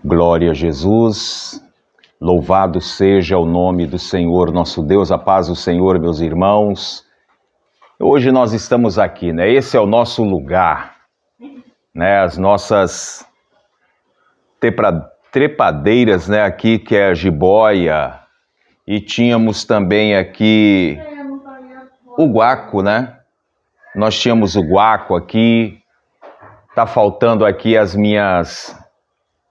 Glória a Jesus, louvado seja o nome do Senhor nosso Deus, a paz do Senhor, meus irmãos. Hoje nós estamos aqui, né? Esse é o nosso lugar, né? As nossas trepadeiras, né? Aqui que é a jiboia, e tínhamos também aqui o guaco, né? Nós tínhamos o guaco aqui, tá faltando aqui as minhas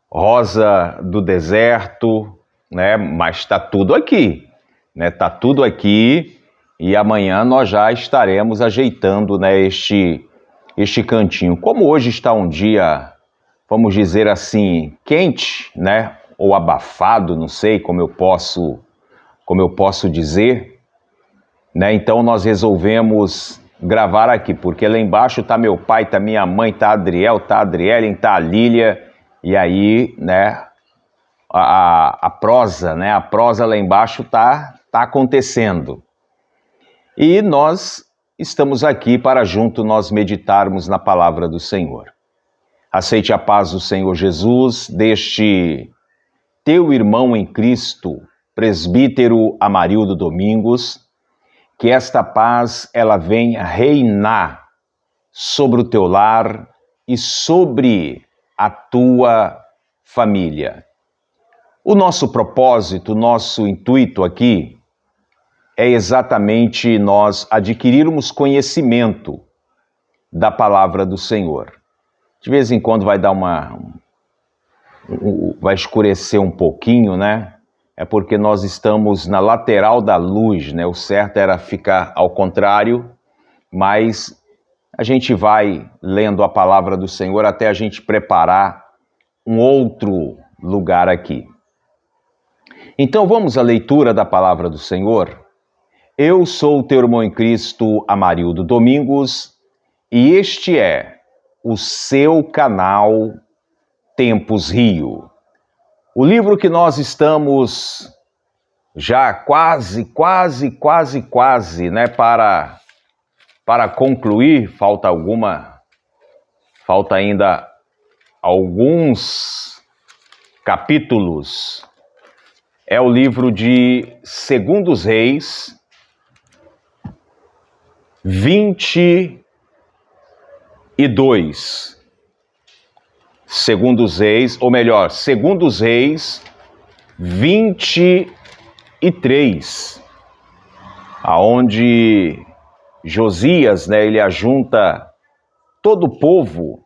rosa do deserto, né? Mas tá tudo aqui, né? Tá tudo aqui e amanhã nós já estaremos ajeitando, né? Este cantinho. Como hoje está um dia, vamos dizer assim, quente, né? Ou abafado, não sei como eu posso dizer, né? Então nós resolvemos gravar aqui, porque lá embaixo tá meu pai, tá minha mãe, tá a Adriel, tá a Adrielen, tá a Lília. E aí, né, a prosa, né, a prosa lá embaixo tá acontecendo. E nós estamos aqui para junto nós meditarmos na palavra do Senhor. Aceite a paz do Senhor Jesus, deste teu irmão em Cristo, presbítero Amarildo Domingos, que esta paz ela venha reinar sobre o teu lar e sobre a tua família. O nosso propósito, o nosso intuito aqui é exatamente nós adquirirmos conhecimento da palavra do Senhor. De vez em quando vai dar vai escurecer um pouquinho, né? É porque nós estamos na lateral da luz, né? O certo era ficar ao contrário, mas a gente vai lendo a palavra do Senhor até a gente preparar um outro lugar aqui. Então vamos à leitura da palavra do Senhor. Eu sou o teu irmão em Cristo, Amarildo Domingos, e este é o seu canal Tempos Rio. O livro que nós estamos já quase, né, para concluir, falta ainda alguns capítulos, é o livro de 2 Reis, 22. 2 Reis, ou melhor, 2 Reis 23, aonde Josias, né, ele ajunta todo o povo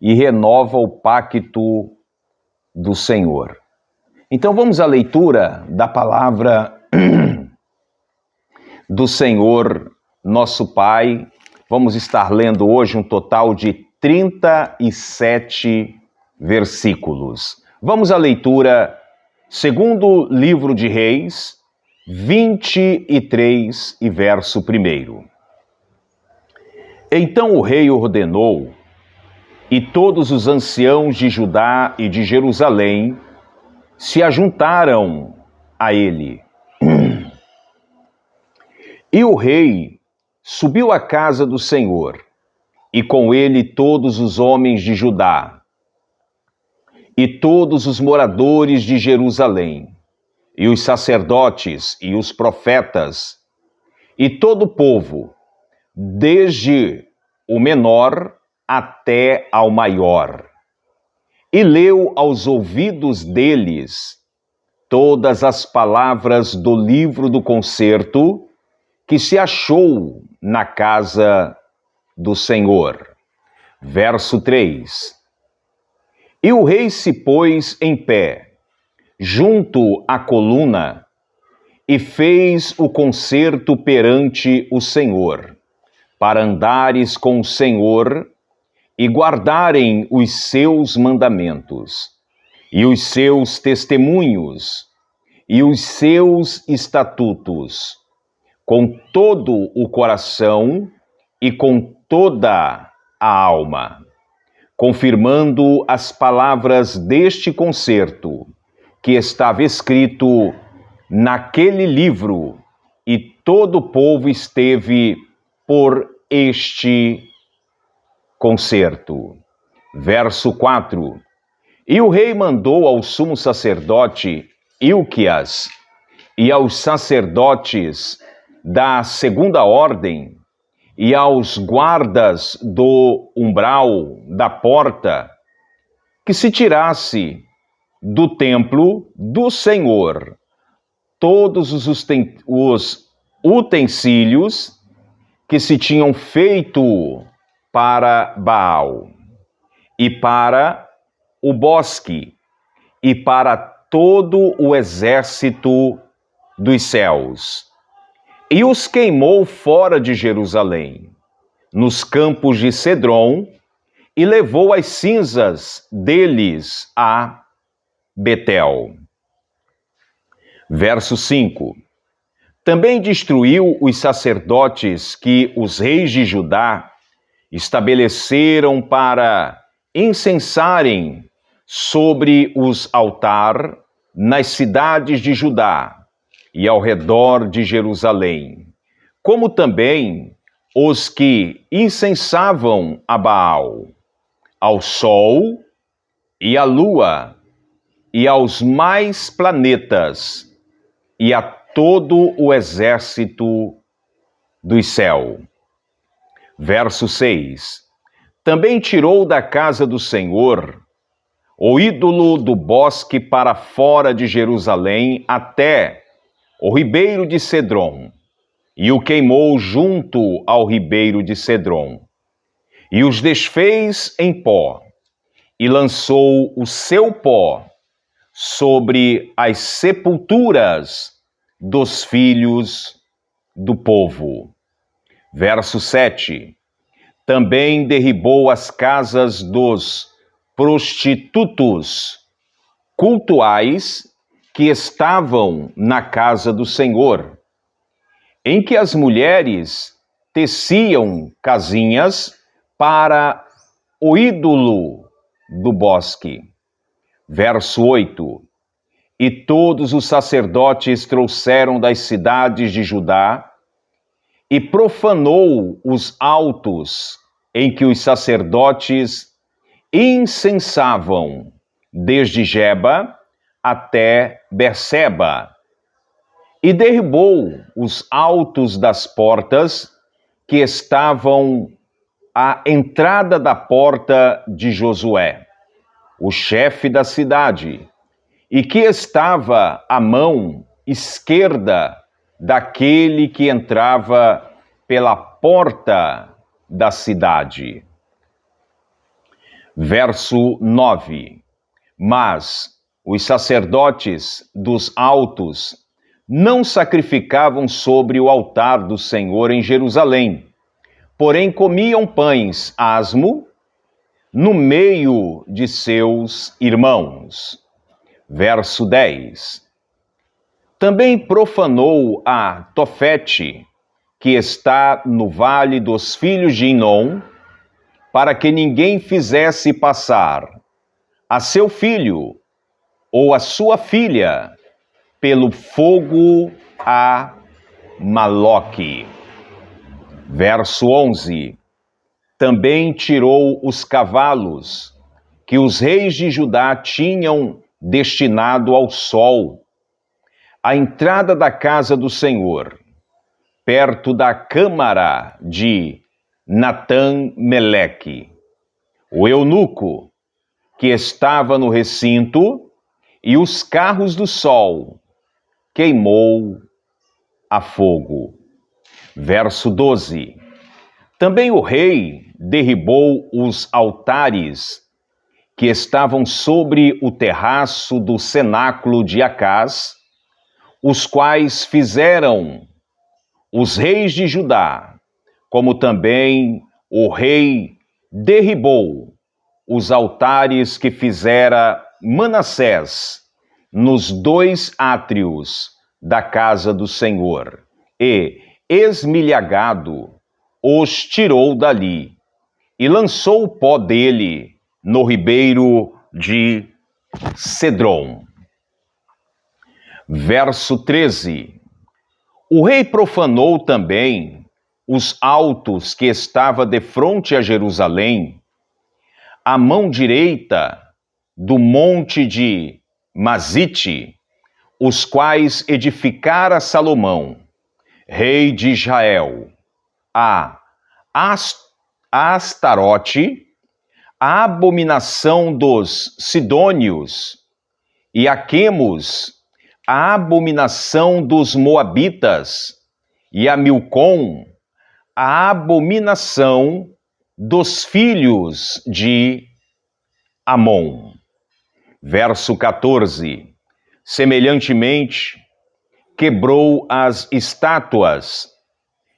e renova o pacto do Senhor. Então vamos à leitura da palavra do Senhor, nosso Pai. Vamos estar lendo hoje um total de 37 versículos. Vamos à leitura, segundo livro de Reis, 23 e verso 1. Então o rei ordenou, e todos os anciãos de Judá e de Jerusalém se ajuntaram a ele. E o rei subiu à casa do Senhor, e com ele todos os homens de Judá, e todos os moradores de Jerusalém, e os sacerdotes e os profetas, e todo o povo, desde o menor até ao maior. E leu aos ouvidos deles todas as palavras do livro do concerto que se achou na casa do Senhor. Verso 3. E o rei se pôs em pé, junto à coluna, e fez o concerto perante o Senhor, para andares com o Senhor e guardarem os seus mandamentos, e os seus testemunhos, e os seus estatutos, com todo o coração e com toda a alma, confirmando as palavras deste concerto, que estava escrito naquele livro, e todo o povo esteve por este concerto. Verso 4. E o rei mandou ao sumo sacerdote Ilquias e aos sacerdotes da segunda ordem e aos guardas do umbral da porta que se tirasse do templo do Senhor todos os utensílios que se tinham feito para Baal e para o bosque e para todo o exército dos céus, e os queimou fora de Jerusalém, nos campos de Cedron, e levou as cinzas deles a Betel. Verso 5. Também destruiu os sacerdotes que os reis de Judá estabeleceram para incensarem sobre os altares nas cidades de Judá e ao redor de Jerusalém, como também os que incensavam a Baal, ao sol e à lua e aos mais planetas e a todo o exército do céu. Verso 6. Também tirou da casa do Senhor o ídolo do bosque para fora de Jerusalém até o ribeiro de Cedron, e o queimou junto ao ribeiro de Cedron, e os desfez em pó, e lançou o seu pó sobre as sepulturas dos filhos do povo. Verso 7. Também derribou as casas dos prostitutos cultuais que estavam na casa do Senhor, em que as mulheres teciam casinhas para o ídolo do bosque. Verso 8. E todos os sacerdotes trouxeram das cidades de Judá e profanou os altos em que os sacerdotes incensavam, desde Geba até Berseba, e derribou os altos das portas que estavam à entrada da porta de Josué, o chefe da cidade, e que estava à mão esquerda daquele que entrava pela porta da cidade. Verso 9. Mas os sacerdotes dos altos não sacrificavam sobre o altar do Senhor em Jerusalém, porém comiam pães asmo no meio de seus irmãos. Verso 10. Também profanou a Tofete, que está no vale dos filhos de Inom, para que ninguém fizesse passar a seu filho ou a sua filha pelo fogo a Maloque. Verso 11. Também tirou os cavalos que os reis de Judá tinham destinado ao sol, à entrada da casa do Senhor, perto da câmara de Natã-Meleque, o eunuco, que estava no recinto, e os carros do sol queimou a fogo. Verso 12. Também o rei derribou os altares que estavam sobre o terraço do cenáculo de Acás, os quais fizeram os reis de Judá, como também o rei derribou os altares que fizera Manassés nos 2 átrios da casa do Senhor, e, esmilhagado, os tirou dali, e lançou o pó dele no ribeiro de Cedron. Verso 13. O rei profanou também os altos que estava defronte a Jerusalém, à mão direita do monte de Mazite, os quais edificara Salomão, rei de Israel, a Astarote, a abominação dos Sidônios, e a Quemos, a abominação dos Moabitas, e a Milcom, a abominação dos filhos de Amon. Verso 14. Semelhantemente, quebrou as estátuas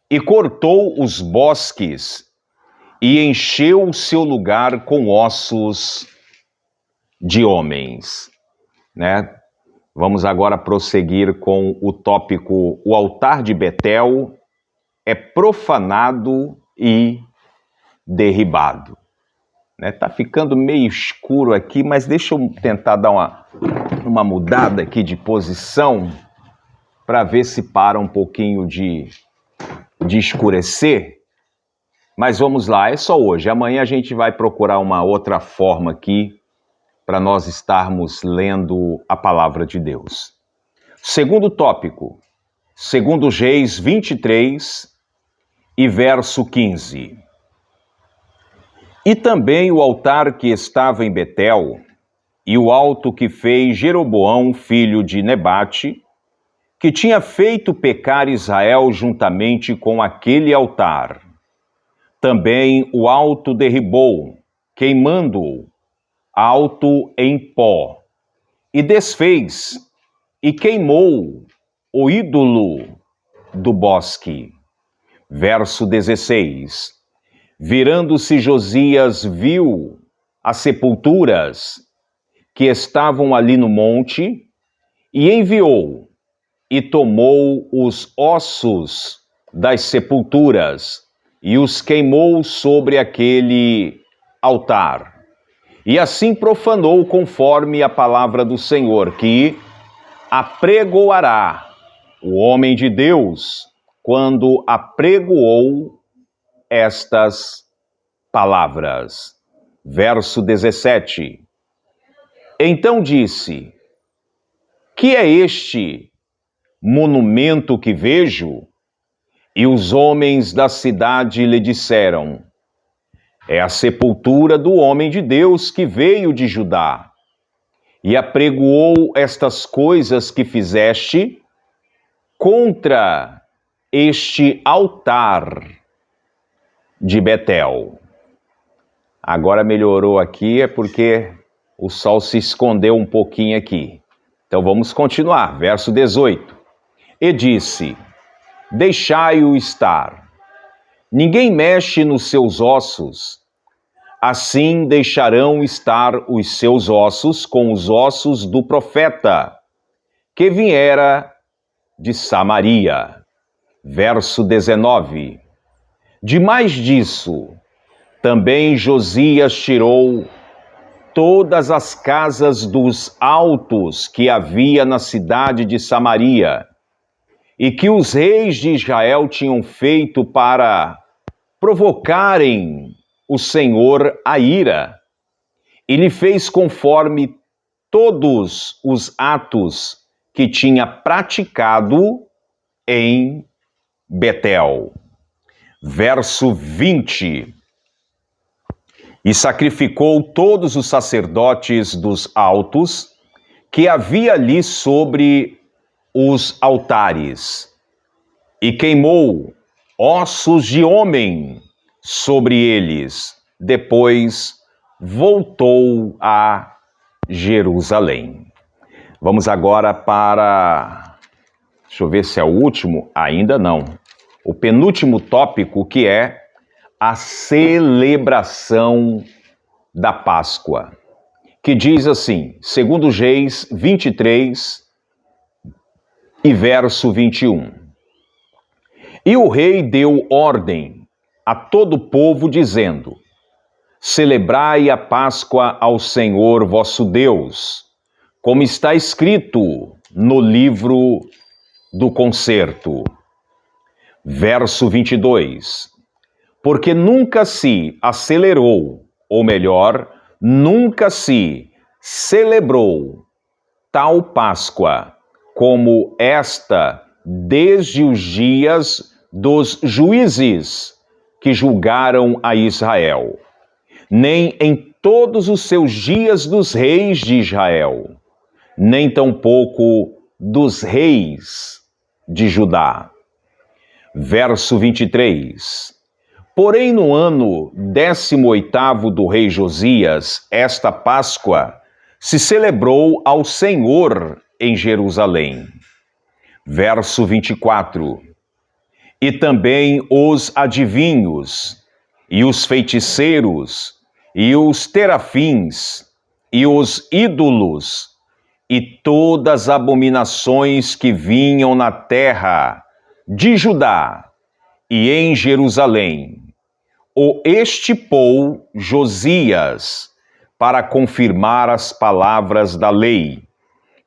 e cortou os bosques e encheu o seu lugar com ossos de homens. Né? Vamos agora prosseguir com o tópico: o altar de Betel é profanado e derribado. Tá ficando meio escuro aqui, mas deixa eu tentar dar uma mudada aqui de posição para ver se para um pouquinho de escurecer. Mas vamos lá, é só hoje. Amanhã a gente vai procurar uma outra forma aqui para nós estarmos lendo a palavra de Deus. Segundo tópico, segundo Reis 23 e verso 15. E também o altar que estava em Betel, e o alto que fez Jeroboão, filho de Nebate, que tinha feito pecar Israel juntamente com aquele altar. Também o alto derribou, queimando-o, alto em pó, e desfez, e queimou o ídolo do bosque. Verso 16. Virando-se Josias, viu as sepulturas que estavam ali no monte, e enviou, e tomou os ossos das sepulturas, e os queimou sobre aquele altar. E assim profanou conforme a palavra do Senhor, que apregoará o homem de Deus quando apregoou estas palavras. Verso 17. Então disse: que é este monumento que vejo? E os homens da cidade lhe disseram: é a sepultura do homem de Deus que veio de Judá, e apregoou estas coisas que fizeste contra este altar de Betel. Agora melhorou aqui, é porque o sol se escondeu um pouquinho aqui. Então vamos continuar, verso 18. E disse: deixai-o estar. Ninguém mexe nos seus ossos. Assim deixarão estar os seus ossos com os ossos do profeta, que viera de Samaria. Verso 19. Demais disso, também Josias tirou todas as casas dos altos que havia na cidade de Samaria, e que os reis de Israel tinham feito para provocarem o Senhor a ira, e lhe fez conforme todos os atos que tinha praticado em Betel. Verso 20. E sacrificou todos os sacerdotes dos altos que havia ali sobre os altares, e queimou ossos de homem sobre eles. Depois voltou a Jerusalém. Vamos agora para... Deixa eu ver se é o último. Ainda não. O penúltimo tópico, que é a celebração da Páscoa, que diz assim, segundo Reis 23 e verso 21. E o rei deu ordem a todo o povo, dizendo: celebrai a Páscoa ao Senhor vosso Deus, como está escrito no livro do concerto. Verso 22. Porque nunca se acelerou, ou melhor, nunca se celebrou tal Páscoa como esta desde os dias dos juízes que julgaram a Israel, nem em todos os seus dias dos reis de Israel, nem tampouco dos reis de Judá. Verso 23. Porém, no ano 18º do rei Josias, esta Páscoa se celebrou ao Senhor em Jerusalém. Verso 24. E também os adivinhos, e os feiticeiros, e os terafins, e os ídolos, e todas as abominações que vinham na terra de Judá e em Jerusalém, o estipou Josias para confirmar as palavras da lei,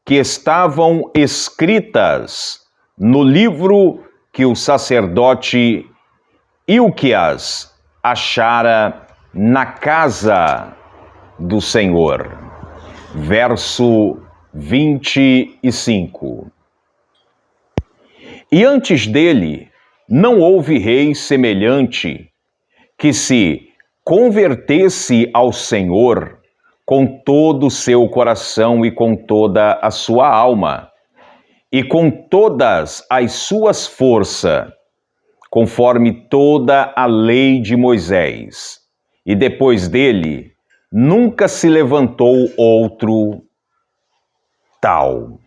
que estavam escritas no livro que o sacerdote Ilquias achara na casa do Senhor. Verso 25. E antes dele não houve rei semelhante que se convertesse ao Senhor com todo o seu coração e com toda a sua alma, e com todas as suas forças, conforme toda a lei de Moisés. E depois dele, nunca se levantou outro tal.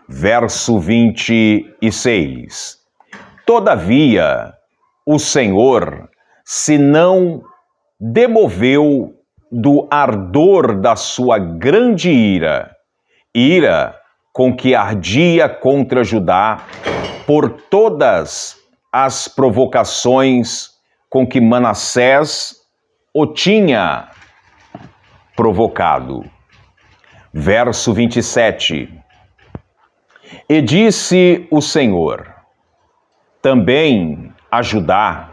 Verso 26. Todavia, o Senhor se não demoveu do ardor da sua grande ira com que ardia contra Judá, por todas as provocações com que Manassés o tinha provocado. Verso 27. E disse o Senhor também a Judá: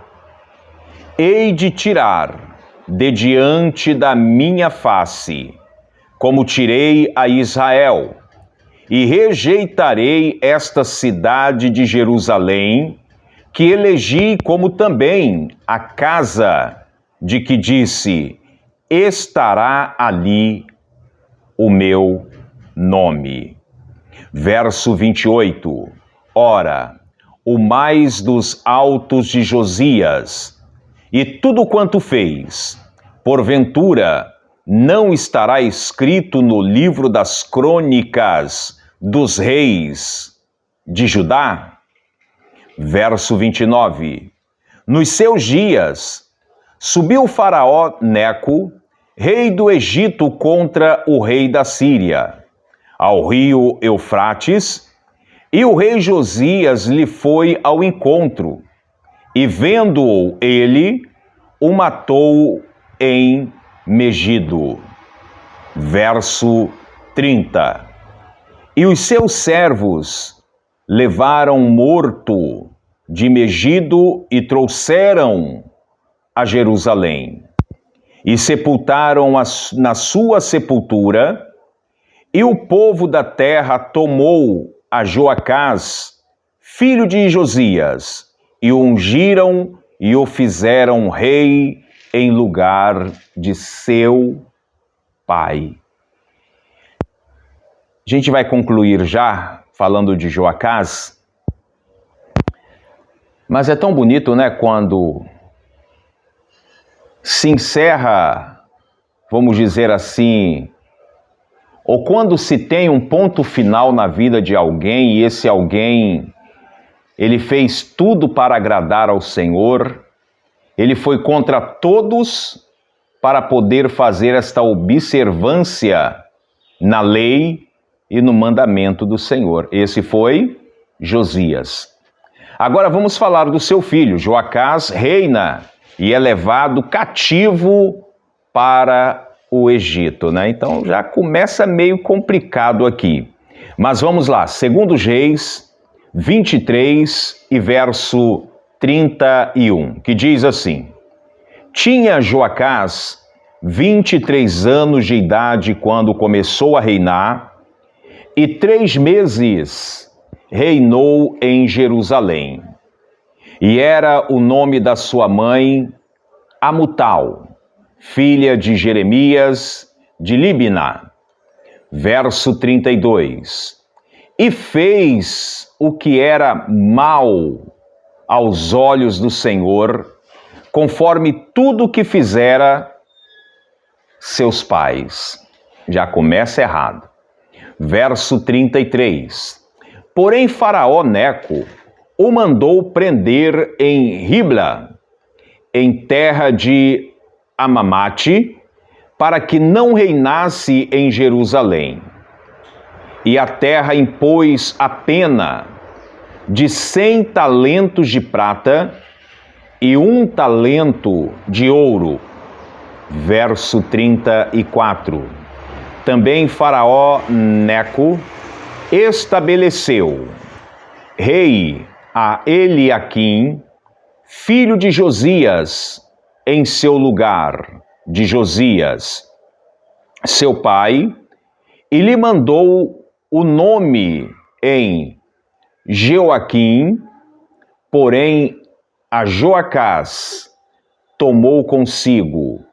hei de tirar de diante da minha face, como tirei a Israel, e rejeitarei esta cidade de Jerusalém, que elegi, como também a casa de que disse: estará ali o meu nome. Verso 28. Ora, o mais dos autos de Josias, e tudo quanto fez, porventura, não estará escrito no livro das crônicas dos reis de Judá? Verso 29. Nos seus dias, subiu o faraó Neco, rei do Egito, contra o rei da Síria, ao rio Eufrates, e o rei Josias lhe foi ao encontro, e vendo-o ele, o matou em Megido. Verso 30. E os seus servos levaram morto de Megido e trouxeram a Jerusalém, e sepultaram na sua sepultura, e o povo da terra tomou a Joacás, filho de Josias, e o ungiram e o fizeram rei em lugar de seu pai. A gente vai concluir já falando de Joacás, mas é tão bonito, né, quando se encerra, vamos dizer assim, ou quando se tem um ponto final na vida de alguém e esse alguém, ele fez tudo para agradar ao Senhor, ele foi contra todos para poder fazer esta observância na lei e no mandamento do Senhor. Esse foi Josias. Agora vamos falar do seu filho. Joacás reina e é levado cativo para o Egito, né? Então já começa meio complicado aqui. Mas vamos lá, 2 Reis 23 e verso 31, que diz assim: tinha Joacás 23 anos de idade quando começou a reinar, e 3 meses reinou em Jerusalém. E era o nome da sua mãe Amutal, filha de Jeremias de Libna. Verso 32. E fez o que era mal aos olhos do Senhor, conforme tudo o que fizera seus pais. Já começa errado. Verso 33. Porém, Faraó Neco o mandou prender em Ribla, em terra de Amamate, para que não reinasse em Jerusalém. E a terra impôs a pena de 100 talentos de prata e 1 talento de ouro. Verso 34. Também Faraó Neco estabeleceu rei a Eliaquim, filho de Josias, em seu lugar de Josias, seu pai, e lhe mandou o nome em Joaquim, porém a Joacás tomou consigo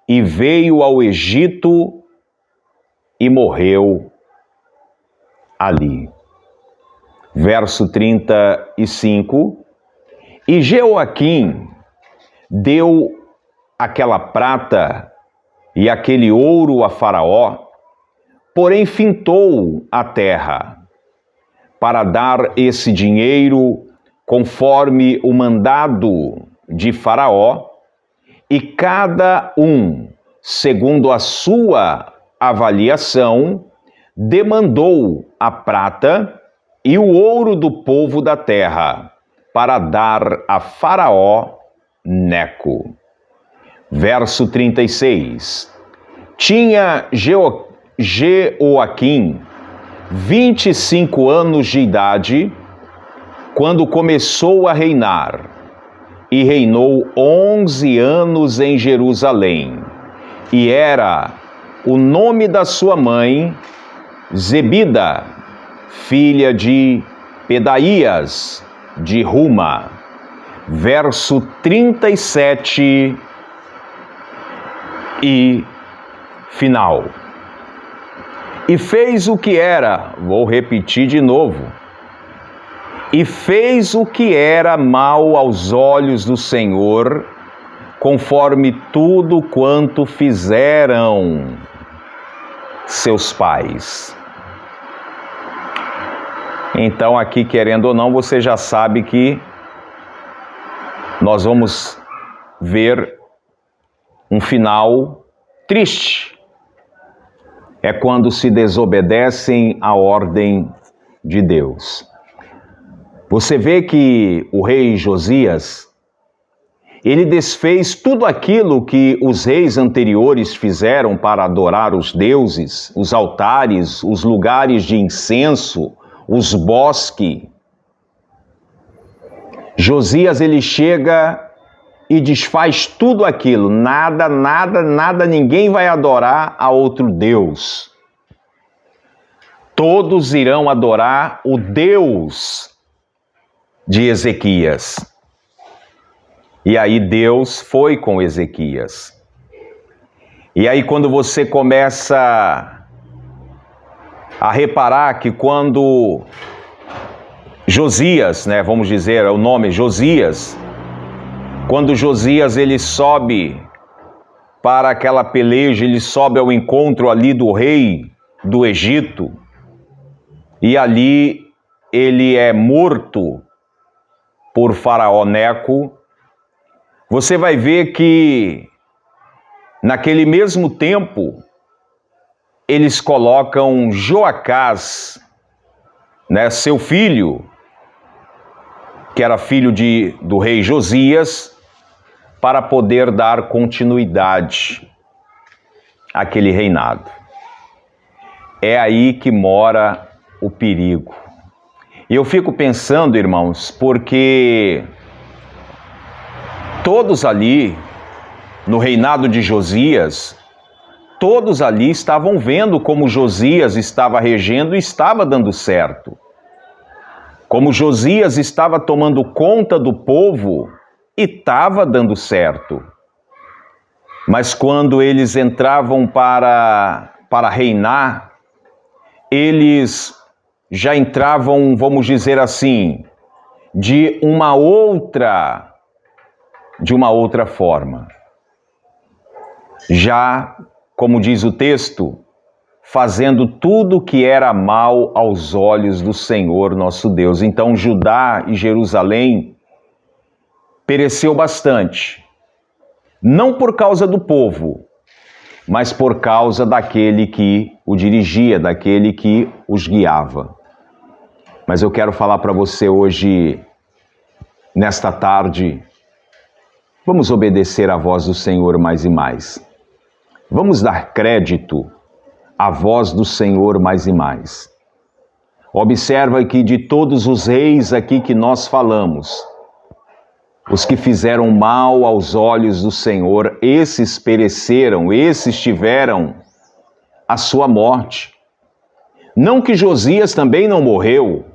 e veio ao Egito e morreu ali. Verso 35. E Joaquim deu aquela prata e aquele ouro a Faraó, porém fintou a terra para dar esse dinheiro conforme o mandado de Faraó, e cada um, segundo a sua avaliação, demandou a prata e o ouro do povo da terra para dar a Faraó Neco. Verso 36. Tinha Jeoaquim 25 anos de idade quando começou a reinar, e reinou 11 anos em Jerusalém, e era o nome da sua mãe Zebida, filha de Pedaías de Ruma. Verso 37 e final. E fez o que era, vou repetir de novo, e fez o que era mal aos olhos do Senhor, conforme tudo quanto fizeram seus pais. Então aqui, querendo ou não, você já sabe que nós vamos ver um final triste. É quando se desobedecem à ordem de Deus. Você vê que o rei Josias, ele desfez tudo aquilo que os reis anteriores fizeram para adorar os deuses, os altares, os lugares de incenso, os bosques. Josias, ele chega e desfaz tudo aquilo. Nada, ninguém vai adorar a outro Deus. Todos irão adorar o Deus de Ezequias. E aí Deus foi com Ezequias. E aí quando você começa a reparar que quando Josias, vamos dizer, o nome Josias, quando Josias ele sobe para aquela peleja, ele sobe ao encontro ali do rei do Egito, e ali ele é morto por Faraó Neco. Você vai ver que naquele mesmo tempo eles colocam Joacás, seu filho, que era filho do rei Josias, para poder dar continuidade àquele reinado. É aí que mora o perigo. E eu fico pensando, irmãos, porque todos ali no reinado de Josias, todos ali estavam vendo como Josias estava regendo e estava dando certo. Como Josias estava tomando conta do povo e estava dando certo. Mas quando eles entravam para reinar, eles já entravam, vamos dizer assim, de uma outra forma. Já, como diz o texto, fazendo tudo o que era mal aos olhos do Senhor nosso Deus. Então Judá e Jerusalém pereceu bastante. Não por causa do povo, mas por causa daquele que o dirigia, daquele que os guiava. Mas eu quero falar para você hoje, nesta tarde, vamos obedecer à voz do Senhor mais e mais. Vamos dar crédito à voz do Senhor mais e mais. Observa que de todos os reis aqui que nós falamos, os que fizeram mal aos olhos do Senhor, esses pereceram, esses tiveram a sua morte. Não que Josias também não morreu.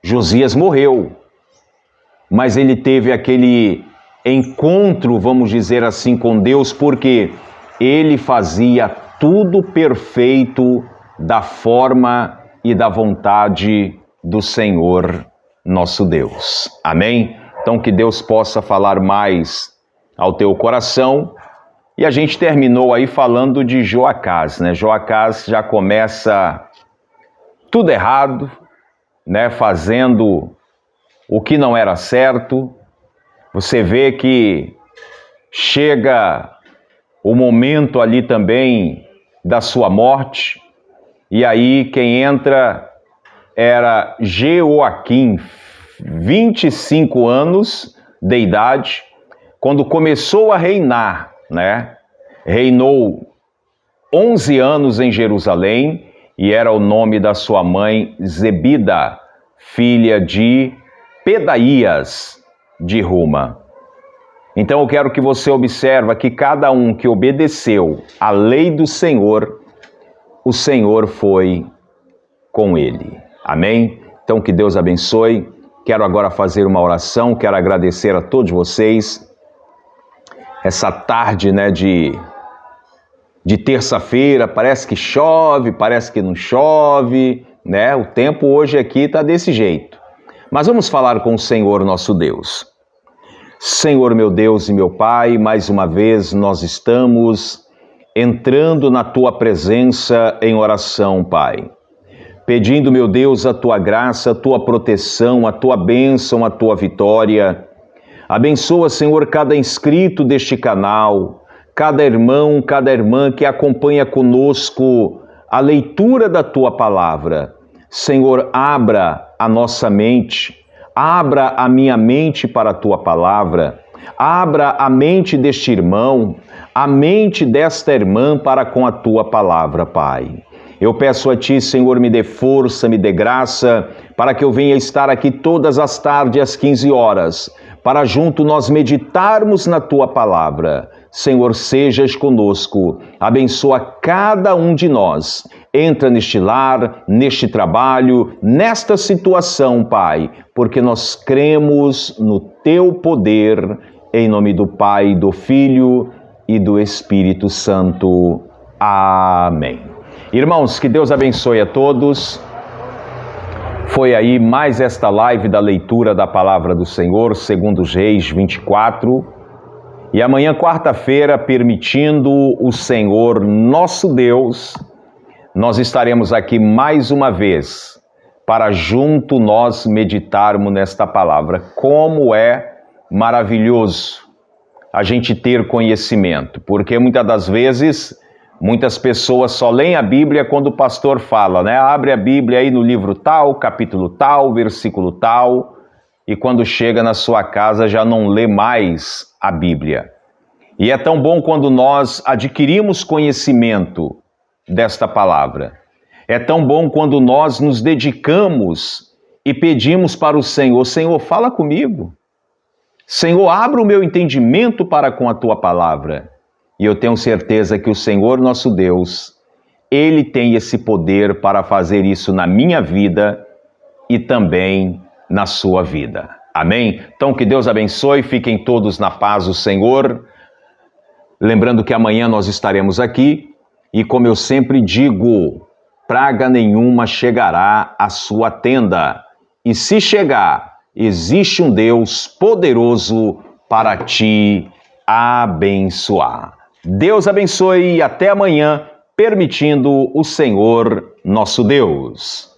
Josias morreu. Mas ele teve aquele encontro, vamos dizer assim, com Deus, porque ele fazia tudo perfeito da forma e da vontade do Senhor nosso Deus. Amém? Então que Deus possa falar mais ao teu coração. E a gente terminou aí falando de Joacás, né? Joacás já começa tudo errado, né? Fazendo o que não era certo. Você vê que chega o momento ali também da sua morte, e aí quem entra era Jeoaquim, 25 anos de idade, quando começou a reinar, né? Reinou 11 anos em Jerusalém, e era o nome da sua mãe Zebida, filha de Pedaías de Ruma. Então eu quero que você observe que cada um que obedeceu à lei do Senhor, o Senhor foi com ele. Amém? Então que Deus abençoe. Quero agora fazer uma oração, quero agradecer a todos vocês. Essa tarde, né, de terça-feira, parece que chove, parece que não chove, né? O tempo hoje aqui está desse jeito. Mas vamos falar com o Senhor nosso Deus. Senhor meu Deus e meu Pai, mais uma vez nós estamos entrando na Tua presença em oração, Pai. Pedindo, meu Deus, a Tua graça, a Tua proteção, a Tua bênção, a Tua vitória. Abençoa, Senhor, cada inscrito deste canal, cada irmão, cada irmã que acompanha conosco a leitura da Tua palavra. Senhor, abra a nossa mente, abra a minha mente para a Tua palavra, abra a mente deste irmão, a mente desta irmã para com a Tua palavra, Pai. Eu peço a Ti, Senhor, me dê força, me dê graça, para que eu venha estar aqui todas as tardes às 15 horas, para junto nós meditarmos na Tua palavra. Senhor, sejas conosco, abençoa cada um de nós. Entra neste lar, neste trabalho, nesta situação, Pai, porque nós cremos no Teu poder, em nome do Pai, do Filho e do Espírito Santo. Amém. Irmãos, que Deus abençoe a todos. Foi aí mais esta live da leitura da Palavra do Senhor, segundo os Reis 24. E amanhã, quarta-feira, permitindo o Senhor nosso Deus, nós estaremos aqui mais uma vez para junto nós meditarmos nesta palavra. Como é maravilhoso a gente ter conhecimento, porque muitas das vezes muitas pessoas só leem a Bíblia quando o pastor fala, né? Abre a Bíblia aí no livro tal, capítulo tal, versículo tal, e quando chega na sua casa já não lê mais a Bíblia. E é tão bom quando nós adquirimos conhecimento desta palavra. É tão bom quando nós nos dedicamos e pedimos para o Senhor, Senhor, fala comigo. Senhor, abra o meu entendimento para com a tua palavra. E eu tenho certeza que o Senhor nosso Deus, Ele tem esse poder para fazer isso na minha vida e também na sua vida. Amém? Então que Deus abençoe, fiquem todos na paz do Senhor. Lembrando que amanhã nós estaremos aqui e, como eu sempre digo, praga nenhuma chegará à sua tenda. E se chegar, existe um Deus poderoso para te abençoar. Deus abençoe e até amanhã, permitindo o Senhor nosso Deus.